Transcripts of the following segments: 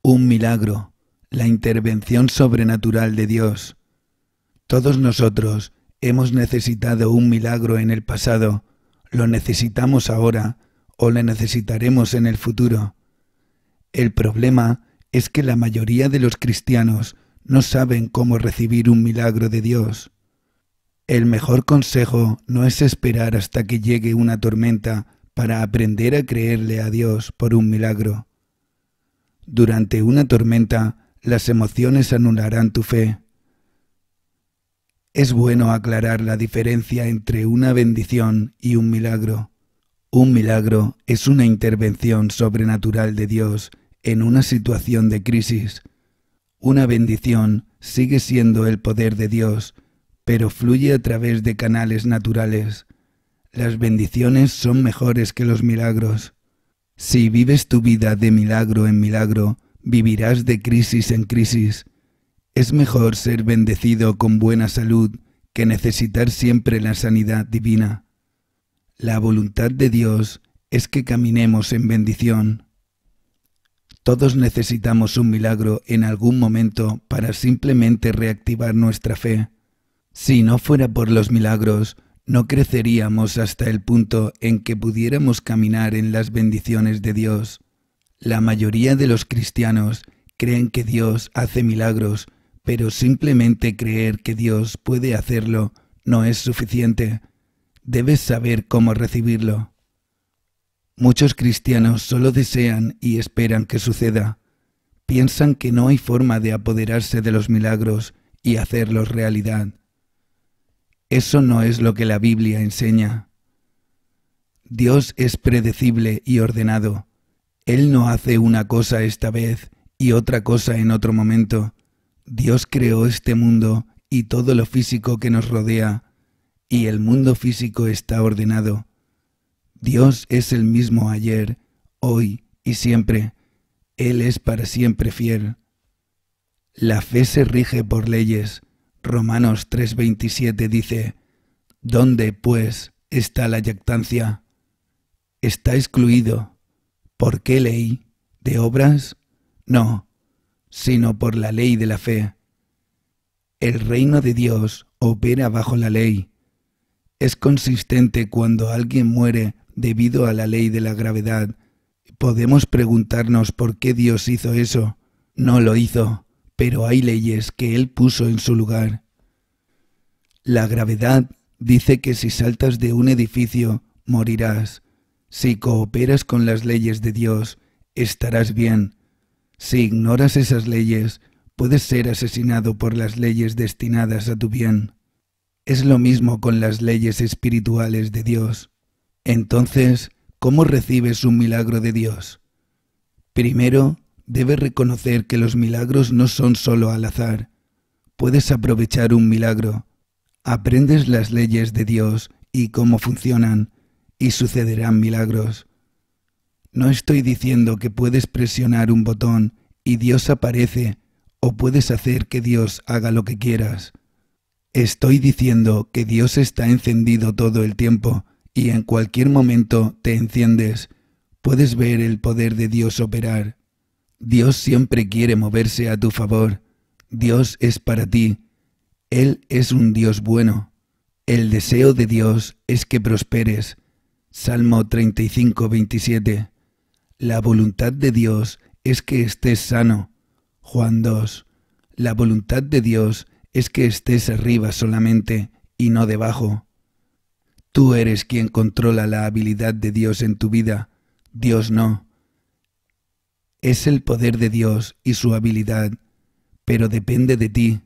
Un milagro, la intervención sobrenatural de Dios. Todos nosotros hemos necesitado un milagro en el pasado, lo necesitamos ahora o lo necesitaremos en el futuro. El problema es que la mayoría de los cristianos no saben cómo recibir un milagro de Dios. El mejor consejo no es esperar hasta que llegue una tormenta para aprender a creerle a Dios por un milagro. Durante una tormenta, las emociones anularán tu fe. Es bueno aclarar la diferencia entre una bendición y un milagro. Un milagro es una intervención sobrenatural de Dios en una situación de crisis. Una bendición sigue siendo el poder de Dios, pero fluye a través de canales naturales. Las bendiciones son mejores que los milagros. Si vives tu vida de milagro en milagro, vivirás de crisis en crisis. Es mejor ser bendecido con buena salud que necesitar siempre la sanidad divina. La voluntad de Dios es que caminemos en bendición. Todos necesitamos un milagro en algún momento para simplemente reactivar nuestra fe. Si no fuera por los milagros, no creceríamos hasta el punto en que pudiéramos caminar en las bendiciones de Dios. La mayoría de los cristianos creen que Dios hace milagros, pero simplemente creer que Dios puede hacerlo no es suficiente. Debes saber cómo recibirlo. Muchos cristianos solo desean y esperan que suceda. Piensan que no hay forma de apoderarse de los milagros y hacerlos realidad. Eso no es lo que la Biblia enseña. Dios es predecible y ordenado. Él no hace una cosa esta vez y otra cosa en otro momento. Dios creó este mundo y todo lo físico que nos rodea, y el mundo físico está ordenado. Dios es el mismo ayer, hoy y siempre. Él es para siempre fiel. La fe se rige por leyes. Romanos 3:27 dice: ¿Dónde, pues, está la jactancia? Está excluido. ¿Por qué ley? ¿De obras? No, sino por la ley de la fe. El reino de Dios opera bajo la ley. Es consistente cuando alguien muere debido a la ley de la gravedad. Podemos preguntarnos por qué Dios hizo eso. No lo hizo, pero hay leyes que Él puso en su lugar. La gravedad dice que si saltas de un edificio, morirás. Si cooperas con las leyes de Dios, estarás bien. Si ignoras esas leyes, puedes ser asesinado por las leyes destinadas a tu bien. Es lo mismo con las leyes espirituales de Dios. Entonces, ¿cómo recibes un milagro de Dios? Primero, debes reconocer que los milagros no son solo al azar. Puedes aprovechar un milagro. Aprendes las leyes de Dios y cómo funcionan, y sucederán milagros. No estoy diciendo que puedes presionar un botón y Dios aparece, o puedes hacer que Dios haga lo que quieras. Estoy diciendo que Dios está encendido todo el tiempo y en cualquier momento te enciendes. Puedes ver el poder de Dios operar. Dios siempre quiere moverse a tu favor. Dios es para ti. Él es un Dios bueno. El deseo de Dios es que prosperes. Salmo 35:27. La voluntad de Dios es que estés sano. Juan 2. La voluntad de Dios es que estés arriba solamente y no debajo. Tú eres quien controla la habilidad de Dios en tu vida. Dios no. Es el poder de Dios y su habilidad, pero depende de ti.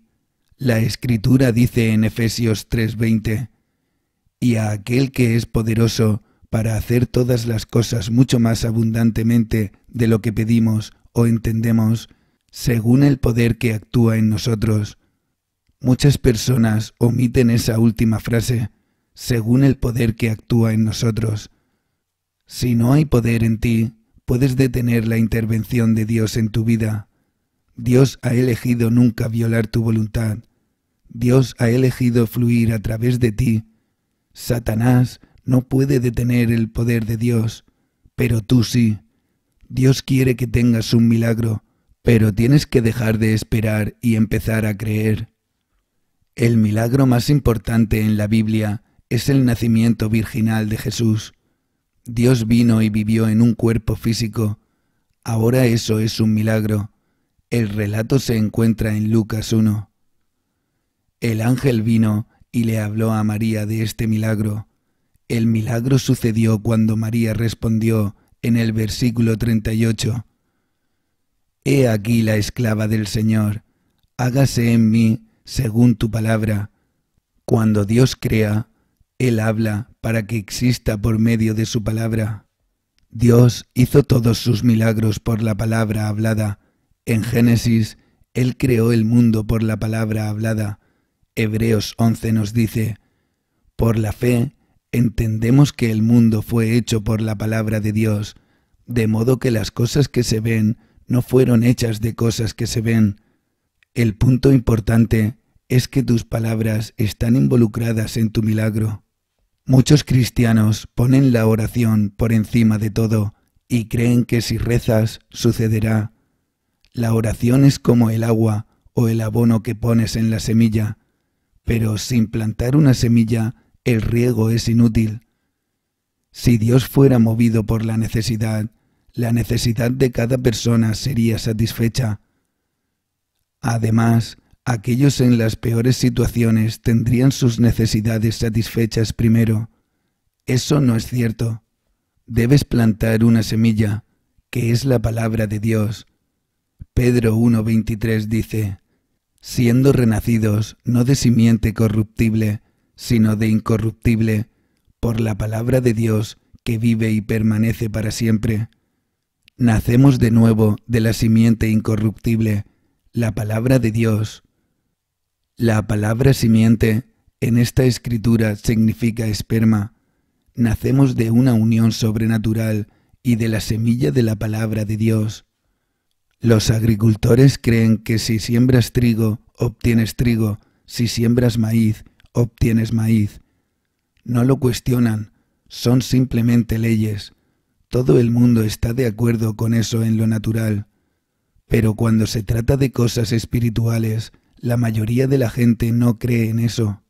La Escritura dice en Efesios 3:20: y a aquel que es poderoso para hacer todas las cosas mucho más abundantemente de lo que pedimos o entendemos, según el poder que actúa en nosotros. Muchas personas omiten esa última frase, según el poder que actúa en nosotros. Si no hay poder en ti, puedes detener la intervención de Dios en tu vida. Dios ha elegido nunca violar tu voluntad. Dios ha elegido fluir a través de ti. Satanás no puede detener el poder de Dios, pero tú sí. Dios quiere que tengas un milagro, Pero tienes que dejar de esperar y empezar a creer. El milagro más importante en la Biblia es el nacimiento virginal de Jesús. Dios vino y vivió en un cuerpo físico. Ahora eso es un milagro. El relato se encuentra en Lucas 1. El ángel vino y le habló a María de este milagro. El milagro sucedió cuando María respondió en el versículo 38. He aquí la esclava del Señor, hágase en mí según tu palabra. Cuando Dios crea, Él habla para que exista por medio de su palabra. Dios hizo todos sus milagros por la palabra hablada. En Génesis, Él creó el mundo por la palabra hablada. Hebreos 11 nos dice, por la fe entendemos que el mundo fue hecho por la palabra de Dios, de modo que las cosas que se ven no fueron hechas de cosas que se ven. El punto importante es que tus palabras están involucradas en tu milagro. Muchos cristianos ponen la oración por encima de todo y creen que si rezas, sucederá. La oración es como el agua o el abono que pones en la semilla, pero sin plantar una semilla, el riego es inútil. Si Dios fuera movido por la necesidad de cada persona sería satisfecha. Además, aquellos en las peores situaciones tendrían sus necesidades satisfechas primero. Eso no es cierto. Debes plantar una semilla, que es la palabra de Dios. Pedro 1:23 dice, siendo renacidos no de simiente corruptible, sino de incorruptible, por la palabra de Dios que vive y permanece para siempre. Nacemos de nuevo de la simiente incorruptible, la palabra de Dios. La palabra simiente en esta escritura significa esperma. Nacemos de una unión sobrenatural y de la semilla de la palabra de Dios. Los agricultores creen que si siembras trigo, obtienes trigo, si siembras maíz, obtienes maíz. No lo cuestionan, son simplemente leyes. Todo el mundo está de acuerdo con eso en lo natural. Pero cuando se trata de cosas espirituales, la mayoría de la gente no cree en eso.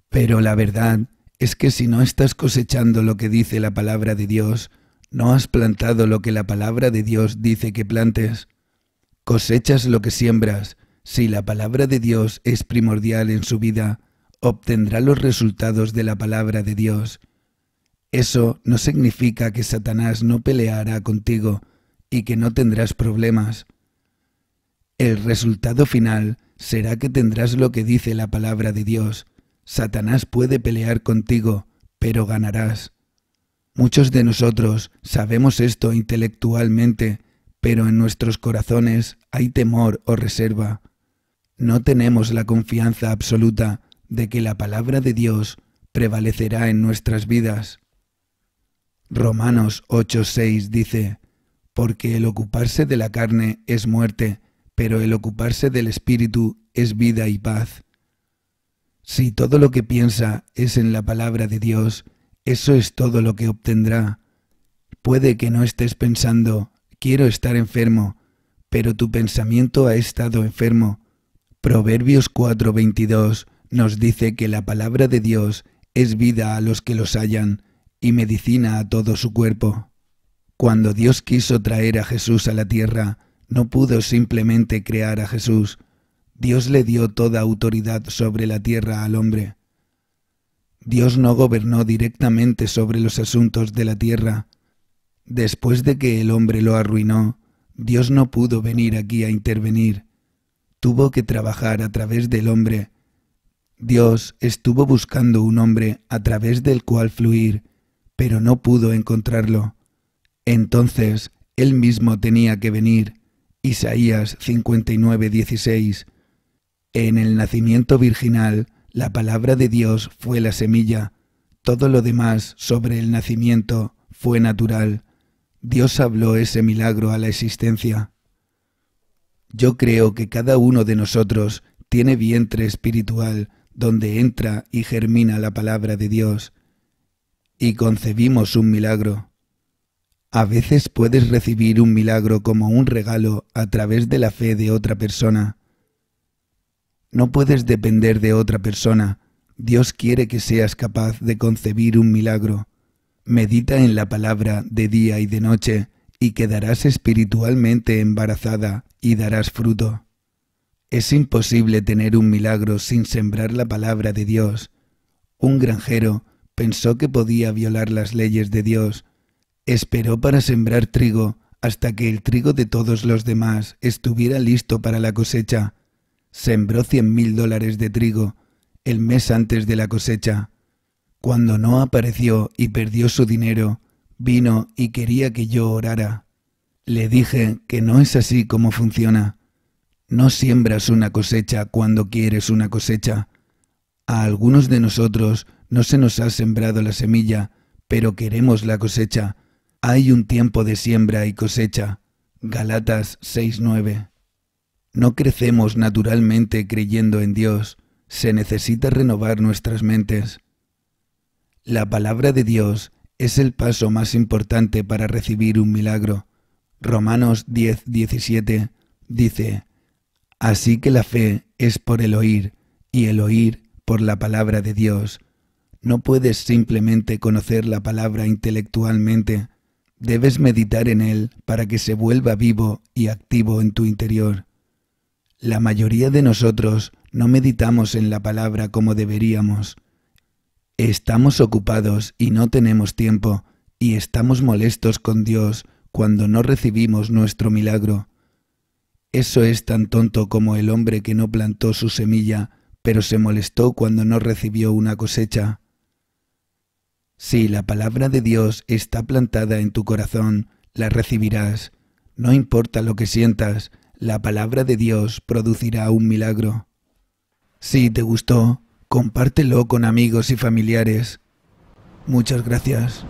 Pero la verdad es que si no estás cosechando lo que dice la palabra de Dios, no has plantado lo que la palabra de Dios dice que plantes. Cosechas lo que siembras. Si la palabra de Dios es primordial en su vida, obtendrá los resultados de la palabra de Dios. Eso no significa que Satanás no peleará contigo y que no tendrás problemas. El resultado final será que tendrás lo que dice la palabra de Dios. Satanás puede pelear contigo, pero ganarás. Muchos de nosotros sabemos esto intelectualmente, pero en nuestros corazones hay temor o reserva. No tenemos la confianza absoluta de que la palabra de Dios prevalecerá en nuestras vidas. Romanos 8:6 dice, porque el ocuparse de la carne es muerte, pero el ocuparse del Espíritu es vida y paz. Si todo lo que piensa es en la palabra de Dios, eso es todo lo que obtendrá. Puede que no estés pensando, quiero estar enfermo, pero tu pensamiento ha estado enfermo. Proverbios 4:22 nos dice que la palabra de Dios es vida a los que los hallan y medicina a todo su cuerpo. Cuando Dios quiso traer a Jesús a la tierra, no pudo simplemente crear a Jesús. Dios le dio toda autoridad sobre la tierra al hombre. Dios no gobernó directamente sobre los asuntos de la tierra. Después de que el hombre lo arruinó, Dios no pudo venir aquí a intervenir. Tuvo que trabajar a través del hombre. Dios estuvo buscando un hombre a través del cual fluir, pero no pudo encontrarlo. Entonces, Él mismo tenía que venir. Isaías 59:16. En el nacimiento virginal, la palabra de Dios fue la semilla. Todo lo demás sobre el nacimiento fue natural. Dios habló ese milagro a la existencia. Yo creo que cada uno de nosotros tiene vientre espiritual donde entra y germina la palabra de Dios. Y concebimos un milagro. A veces puedes recibir un milagro como un regalo a través de la fe de otra persona. No puedes depender de otra persona. Dios quiere que seas capaz de concebir un milagro. Medita en la palabra de día y de noche y quedarás espiritualmente embarazada y darás fruto. Es imposible tener un milagro sin sembrar la palabra de Dios. Un granjero pensó que podía violar las leyes de Dios. Esperó para sembrar trigo hasta que el trigo de todos los demás estuviera listo para la cosecha. Sembró $100,000 de trigo el mes antes de la cosecha. Cuando no apareció y perdió su dinero, vino y quería que yo orara. Le dije que no es así como funciona. No siembras una cosecha cuando quieres una cosecha. A algunos de nosotros no se nos ha sembrado la semilla, pero queremos la cosecha. Hay un tiempo de siembra y cosecha. Gálatas 6:9. No crecemos naturalmente creyendo en Dios. Se necesita renovar nuestras mentes. La palabra de Dios es el paso más importante para recibir un milagro. Romanos 10:17 dice: Así que la fe es por el oír, y el oír por la palabra de Dios. No puedes simplemente conocer la palabra intelectualmente. Debes meditar en él para que se vuelva vivo y activo en tu interior. La mayoría de nosotros no meditamos en la palabra como deberíamos. Estamos ocupados y no tenemos tiempo, y estamos molestos con Dios cuando no recibimos nuestro milagro. Eso es tan tonto como el hombre que no plantó su semilla, pero se molestó cuando no recibió una cosecha. Si la palabra de Dios está plantada en tu corazón, la recibirás. No importa lo que sientas, la palabra de Dios producirá un milagro. Si te gustó, compártelo con amigos y familiares. Muchas gracias.